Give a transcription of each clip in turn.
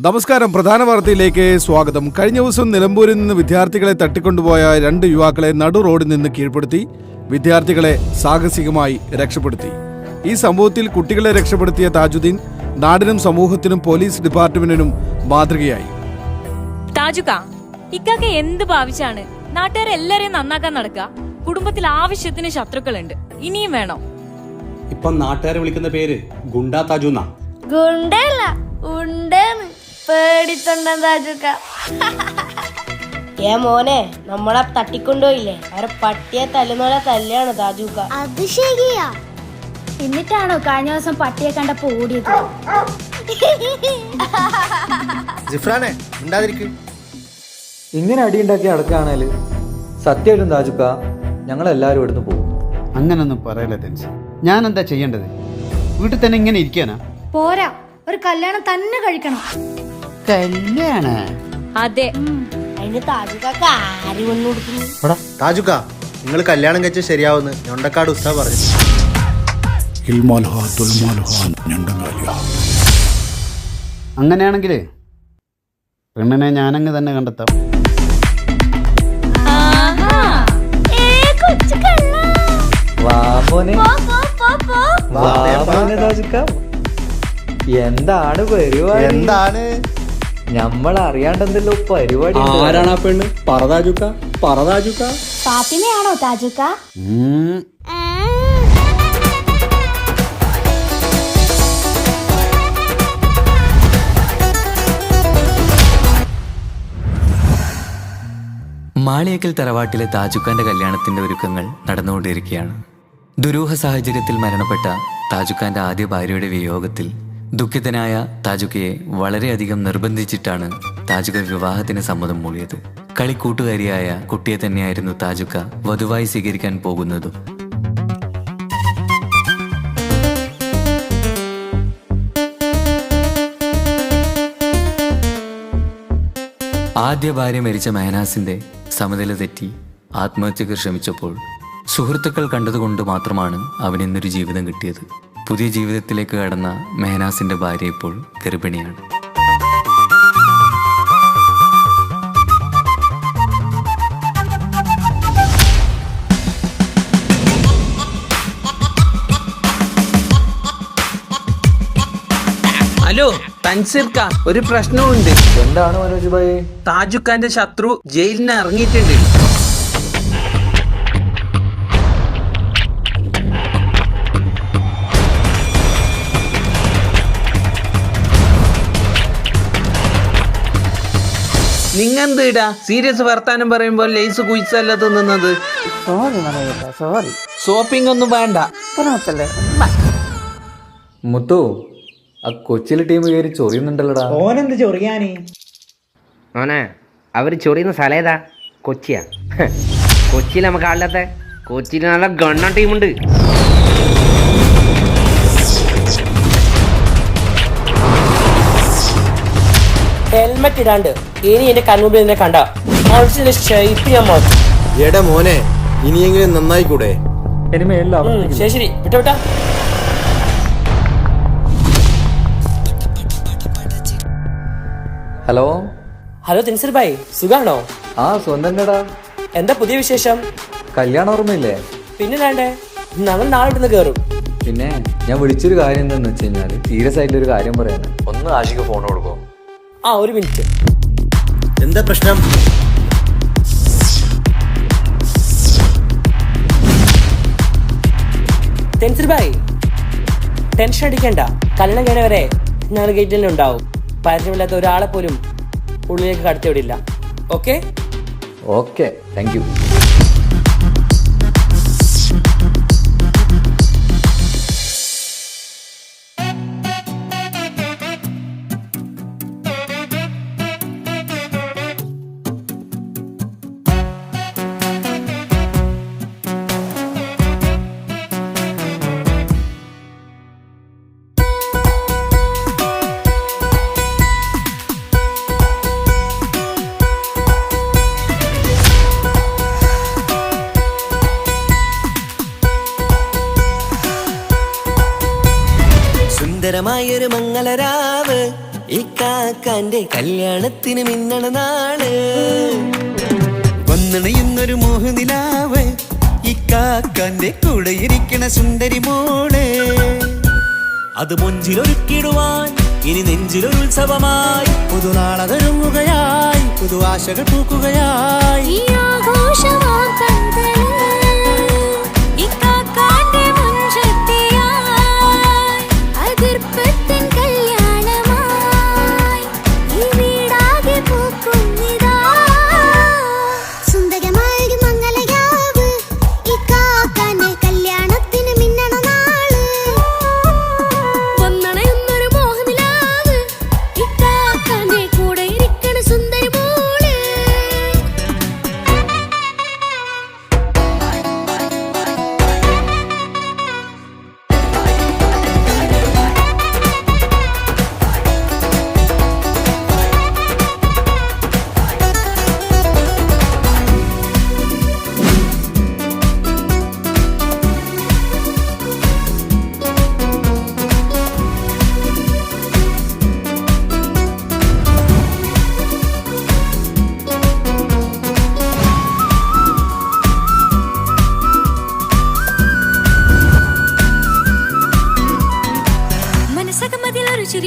നമസ്കാരം. പ്രധാന വാർത്തയിലേക്ക് സ്വാഗതം. കഴിഞ്ഞ ദിവസം നിലമ്പൂരിൽ നിന്ന് വിദ്യാർത്ഥികളെ തട്ടിക്കൊണ്ടുപോയ 2 യുവാക്കളെ നടു റോഡിൽ നിന്ന് കീഴ്പ്പെടുത്തി വിദ്യാർത്ഥികളെ സാഹസികമായി രക്ഷപ്പെടുത്തി. ഈ സംഭവത്തിൽ കുട്ടികളെ രക്ഷപ്പെടുത്തിയ താജുദ്ദീൻ നാടിനും സമൂഹത്തിനും പോലീസ് ഡിപ്പാർട്ട്മെന്റിനും മാതൃകയായി. താജുക്ക, ഇക്കാക്ക എന്ത് ഭാവിച്ചാണ് നാട്ടുകാരെല്ലാരെയും നന്നാക്കാൻ നടക്കുക? കുടുംബത്തിൽ ആവശ്യത്തിന് ശത്രുക്കളുണ്ട്, ഇനിയും വേണോ? ഇപ്പൊ നാട്ടുകാരെ വിളിക്കുന്ന പേര് ഗുണ്ടാ താജുന്ന. ഗുണ്ടല്ല, ഉണ്ടെന്ന് പേടിത്തൊണ്ട താജുക്ക. മോനെ, നമ്മളെ തട്ടിക്കൊണ്ടുപോയില്ലേ, അവരെ പട്ടിയെ തല്ലുന്നോലെ തല്ലാണ് താജുക്ക. അത് ശരിയാ. എന്നിട്ടാണോ കഴിഞ്ഞ ദിവസം പട്ടിയെ കണ്ടപ്പോ ഓടിയത്? ജിഫ്രാനെ ഉണ്ടാതിരിക്കും. ഇങ്ങനെ അടിയുണ്ടാക്കി അടക്കാണേല് സത്യമായിട്ടും താജുക്ക ഞങ്ങളെല്ലാരും ഇവിടുന്ന് പോകും. അങ്ങനൊന്നും പറയല ടെൻഷൻ. ഞാൻ എന്താ ചെയ്യേണ്ടത്? വീട്ടിൽ തന്നെ ഇങ്ങനെ ഇരിക്കാനാ? പോരാ, ഒരു കല്യാണം തന്നെ കഴിക്കണം. കല്യാണ? അതെ. അതിന് താജുക്കാക്ക് ആര് വന്നു കൊടുക്കുന്നു? താജുക്ക, നിങ്ങൾ കല്യാണം കഴിച്ച ശരിയാവുന്ന് ഞൊണ്ടക്കാട് ഉസ്താ പറഞ്ഞു. അങ്ങനെയാണെങ്കിലേ പെണ്ണിനെ ഞാനങ്ങ് തന്നെ കണ്ടെത്താം. താജുക്ക എന്താണ് പരിപാടി? എന്താണ് നമ്മൾ അറിയാണ്ടെന്തല്ലോ പരിപാടി. ആരാണ് ആ പെണ്ണ്? പറതാജുക്ക, പറതാജുക്ക. ഫാത്തിമയാണോ താജുക്ക? മാളിയേക്കൽ തറവാട്ടിലെ താജുക്കാന്റെ കല്യാണത്തിന്റെ ഒരുക്കങ്ങൾ നടന്നുകൊണ്ടിരിക്കുകയാണ്. ദുരൂഹ സാഹചര്യത്തിൽ മരണപ്പെട്ട താജുക്കാന്റെ ആദ്യ ഭാര്യയുടെ വിയോഗത്തിൽ ദുഃഖിതനായ താജുക്കയെ വളരെയധികം നിർബന്ധിച്ചിട്ടാണ് താജുക്ക വിവാഹത്തിന് സമ്മതം മൂളിയത്. കളിക്കൂട്ടുകാരിയായ കുട്ടിയെ തന്നെയായിരുന്നു താജുക്ക വധുവായി സ്വീകരിക്കാൻ പോകുന്നതും. ആദ്യ ഭാര്യ മരിച്ച മെഹനാസിന്റെ സമനില തെറ്റി ആത്മഹത്യക്ക് ശ്രമിച്ചപ്പോൾ സുഹൃത്തുക്കൾ കണ്ടതുകൊണ്ട് മാത്രമാണ് അവനിന്നൊരു ജീവിതം കിട്ടിയത്. പുതിയ ജീവിതത്തിലേക്ക് കടന്ന മെഹനാസിന്റെ ഭാര്യ ഇപ്പോൾ ഗർഭിണിയാണ്. ഹലോ തൻസീർക്ക, ഒരു പ്രശ്നമുണ്ട്. എന്താണ് മനോജ് ഭായി? താജുക്കാന്റെ ശത്രു ജയിലിന് ഇറങ്ങിയിട്ടുണ്ട്. നിങ്ങെന്തിടാ സീരിയസ് വർത്താനം പറയുമ്പോൾ ലേസ് കുയിച്ചല്ല തിന്നുന്നത്? ഷോപ്പിംഗ് ഒന്നും വേണ്ട. മുത്തു, ആ കൊച്ചിയിലെ ടീം കയറി ചൊറിയുന്നുണ്ടല്ലോടാ. ഓനെന്ത് ചൊറിയാന്? മോനെ, അവര് ചൊറിയുന്ന സ്ഥലം ഏതാ? കൊച്ചിയാ? കൊച്ചിയിൽ നമുക്ക് ആളില്ലാത്ത? കൊച്ചിയിൽ നല്ല ഗണ്ണ ടീമുണ്ട്. ഹെൽമെറ്റ് ഇടാണ്ട് ഇനി എന്റെ കൺമുമ്പിൽ എന്നെ കണ്ട ഷേപ്പ് ഞാൻ മാറ്റും. എടാ മോനെ, ഇനിയെങ്കിലും നന്നായിക്കൂടെ? ശരി ശരി, വിട്ട. ഹലോ ഹലോ തൻസീർ ഭായ്, സുഖാണോ? ആ സ്വന്തം. എന്താ പുതിയ വിശേഷം? കല്യാണം ഓർമ്മയില്ലേ? പിന്നെ വേണ്ടേ, ഞങ്ങൾ നാളെ ഇവിടുന്ന് കയറും. പിന്നെ ഞാൻ വിളിച്ചൊരു കാര്യം എന്താന്ന് വെച്ച് കഴിഞ്ഞാല് സീരിയസ് ആയിട്ടൊരു കാര്യം പറയാന്. ഒന്ന് ആഷിക്ക് ഫോൺ കൊടുക്കോ? ആ, ഒരു മിനിറ്റ്. എന്താ പ്രശ്നം? തൻസീർ ഭായ്, ടെൻഷൻ അടിക്കണ്ട. കല്യാണം കഴിഞ്ഞവരെ ഞങ്ങൾ ഗേറ്റിൽ ഉണ്ടാവും. പരിചയമില്ലാത്ത ഒരാളെ പോലും ഉള്ളിലേക്ക് കടത്തിവിടില്ല. Okay okay, thank you. സുന്ദരമായൊരു മംഗളരാവ് ഇക്കാക്കാന്റെ കല്യാണത്തിന് മിന്നണ നാള് വന്നണയുന്നൊരു മോഹനിലാവ് ഇക്കാക്കാന്റെ കൂടെ ഇരിക്കണ സുന്ദരി മോള് അത് മുഞ്ചിലൊരുക്കിടുവാൻ ഇനി നെഞ്ചിലൊരു ഉത്സവമായി പുതുനാളതൊരുങ്ങുകയായി പുതു ആശകൾ പൂക്കുകയായി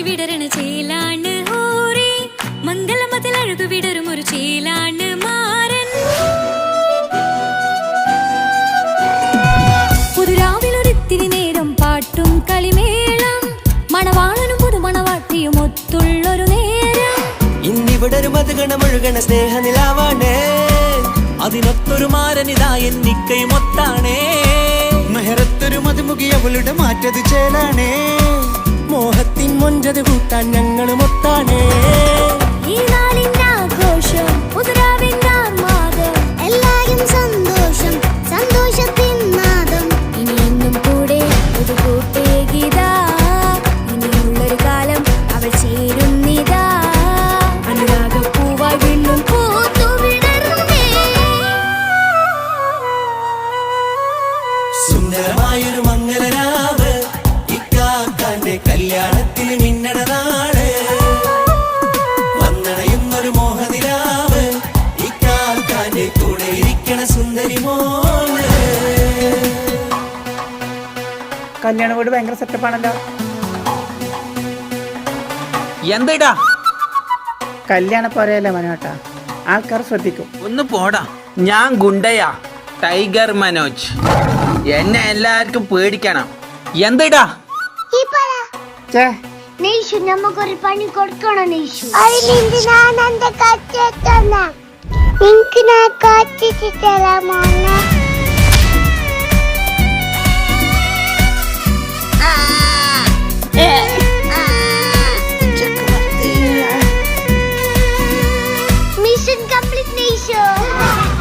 വിടരണ ചേലാണ് ഹോറി മംഗളമതിലഴകു വിടരും ഒരു ചേലാണ് മാരൻ പുതുരാവിലൊരിത്തിരി നേരം പാട്ടും കളിമേളം മണവാളനും പുതുമണവാട്ടിയും ഒത്തുള്ളൊരു നേരം ഇന്നിവിടൊരു മധുഗണമൊഴുകണ സ്നേഹനിലാവാണേ അതിനൊത്തൊരു മാരനിതാ എന്നിക്കൈമൊത്താണേ മെഹറത്തൊരു മധുമുഖി അവളുടെ മാറ്റത് ചേലാണേ മോഹത്തിൻ മൊഞ്ചത് കൂട്ടാൻ ഞങ്ങൾ മൊത്താണേ ഈ നാളിന്റെ ആഘോഷം പുതുരാവിന്റെ ആർമാദം എല്ലാരും സന്തോഷം സന്തോഷത്തിൻ നാദം ഇനിയെന്നും കൂടെ പുതുകൂട്ടേ ഗീതാ ഇനിയുള്ളൊരു കാലം അവൾ ചേരുന്നിതാ അനുരാഗപ്പൂവായി വീണ്ടും പൂത്തുവിടരുന്നേ സുന്ദരമായൊരു മംഗളരാവ് ഇക്കാക്കാന്റെ കല്യാണത്തിന് മിന്നണ നാള് വന്നണയുന്നൊരു മോഹനിലാവ് ഇക്കാക്കാന്റെ കൂടെ ഇരിക്കണ സുന്ദരി മോള് കല്യാണ വീട് ഭയങ്കര സെറ്റപ്പാണല്ലോ. എന്താ കല്യാണ പോരയല്ലേ മനോട്ടാ, ആൾക്കാർ ശ്രദ്ധിക്കും. ഒന്ന് പോടാ, ഞാൻ ഗുണ്ടയാ, ടൈഗർ മനോജ്. എന്നെ എല്ലാവർക്കും പേടിക്കണം. എന്താ നമുക്കൊരു പണി കൊടുക്കണം ഞാൻ എന്റെ കച്ചെത്തന്ന നിനക്ക് ഞാൻ കച്ചിട്ട് തരാമോ? Mission complete.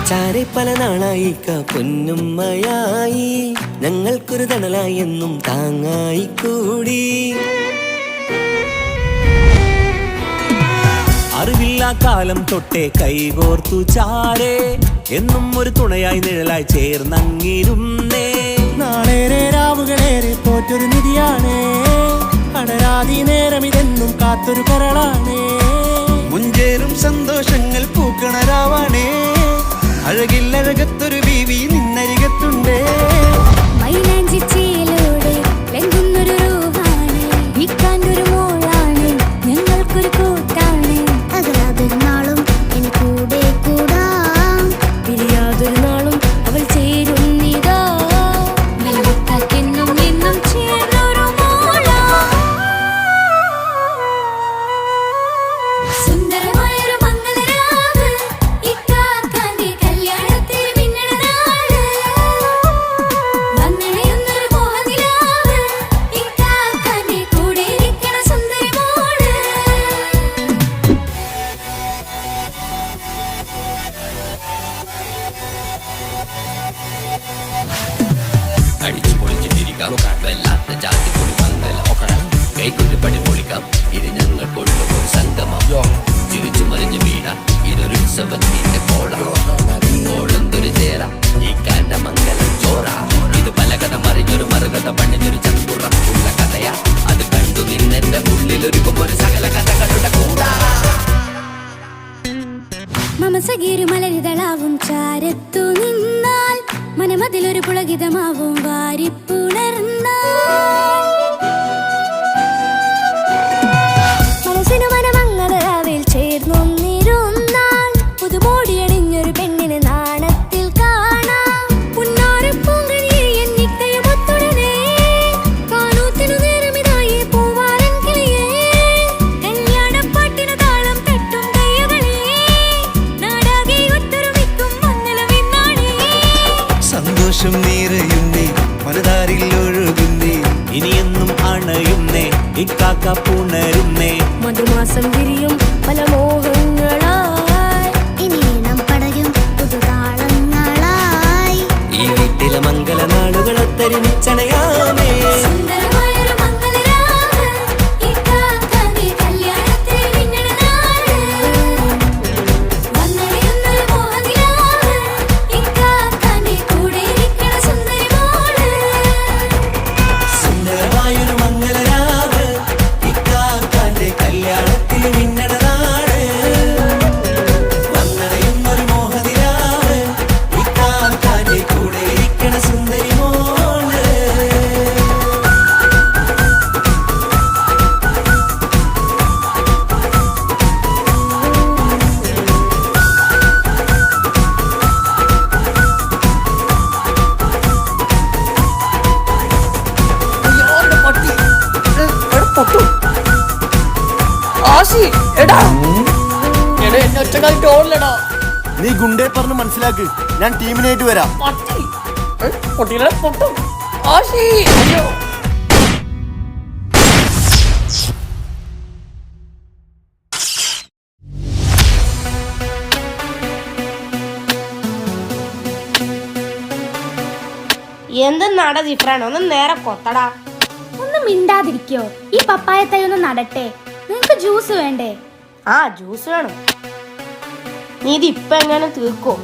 ചാരെ പല നാളായി പൊന്നുമ്മയായി ഞങ്ങൾക്കൊരു തണലായി എന്നും താങ്ങായി കൂടി അറിവില്ലാ കാലം തൊട്ടേ കൈകോർത്തു ചാരേ എന്നും ഒരു തുണയായി നിഴലായി ചേർന്നങ്ങിരുന്നേ നാളേറെ രാവുകളേറെ പോറ്റൊരു നിധിയാണേ അടരാതി നേരം ഇതെന്നും കാത്തൊരു കരളാണേ മുഞ്ചേറും സന്തോഷങ്ങൾ പൂക്കണരാവാണേ അഴകില്ലഴകത്തൊരു ബീവി നിന്നരികത്തുണ്ടേ മൈലാഞ്ചി ചേലോടെ ലംഘുന്നൊരു രൂപാണ് വിൽക്കാനൊരു മോളാണ് ഞങ്ങൾക്കൊരു കൂട്ടാണ് അകലാതൊരു നാളും ഇനി കൂടെ കൂടാം പിരിയാതൊരു നാളും അവൾ ചേരുന്നിതാ വെള്ളത്താക്കെന്നും എന്നും ചേർന്നൊരു മോള സുന്ദരമായൊരു മംഗളരാവ് ഇക്കാക്കാന്റെ കല്യാണത്തിൽ മിന്നണ മനമസകീരു മലരിതളാവും ചാരത്തു നിന്നാൽ മനമതിലൊരു പുളകിതമാവും വാരിപ്പുണർന്നാൽ മനസ്സിനു മനമങ്ങലാവിൽ ചേർന്നൊന്നിരുന്നാൽ പുതുമോടിയണിഞ്ഞൊരു പെണ്ണിന് നാണത്തിൽ കാണാം പുന്നാരപ്പൂങ്കണിയെ എന്നിക്കയുമൊത്തുടനെ കാനൂത്തിനു നേരമിതായി പൂവാരൻ കിളിയേ കല്യാണപ്പാട്ടിനു താളം തട്ടും കയ്യുകളെ നാടാകെ ഒത്തൊരുമിക്കും മംഗളമെന്നാണേ സന്തോഷം നിറയുന്നേ മനതാരിൽ ഒഴുകുന്നേ ഇനിയെന്നും അണയുന്നേ ഇക്കാക്ക പുണരുന്നേ മധുമാസം വിരിയും പല മോഹങ്ങളായി ഇനിയും പടരും പുതുതാളങ്ങളായി ഈ വീട്ടിലെ മംഗള നാളുകൾ ഒത്തൊരുമിച്ചണയാമേ സുന്ദരമായൊരു മംഗളരാവ് ഇക്കാക്കാന്റെ കല്യാണത്തിൽ മിന്നണ നാള് വന്നണിയുന്നൊരു മോഹനിലാവ് ഇക്കാക്കാന്റെ കൂടെ ഇരിക്കണ സുന്ദരി മോള് സുന്ദരമായൊരു മംഗളരാവ് ഇക്കാക്കാന്റെ കല്യാണത്തിൽ മിന്നണ നാട് വന്നണയുന്നൊരു മോഹനിലാവ് ഇക്കാക്കാന്റെ കൂടെ ഇരിക്കണ സുന്ദരി മോള് നീ ഗുണ്ടേ പറഞ്ഞ് മനസ്സിലാക്ക്, ഞാൻ ടീമിനായിട്ട് വരാം. എന്തെന്നാടാ ജിഫ്രാൻ ഒന്ന് നേരെ കൊത്തടാ. ഒന്ന് മിണ്ടാതിരിക്കോ? ഈ പപ്പായ തൈ ഒന്ന് നടട്ടെ. നിങ്ങക്ക് ജ്യൂസ് വേണ്ടേ? ആ ജ്യൂസ് വേണം. നീ ഇത് ഇപ്പൊ എങ്ങനെ തീർക്കോ?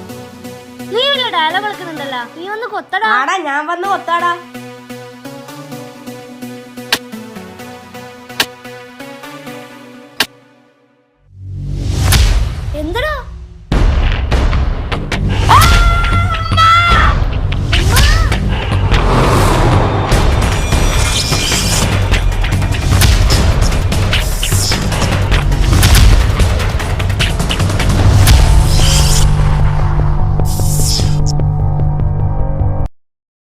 നീ വലിയ ഡയലോഗ് കളിക്കുന്നുണ്ടല്ലോ, നീ ഒന്ന് കൊത്തടാ. ആടാ ഞാൻ വന്ന് കൊത്താടാ.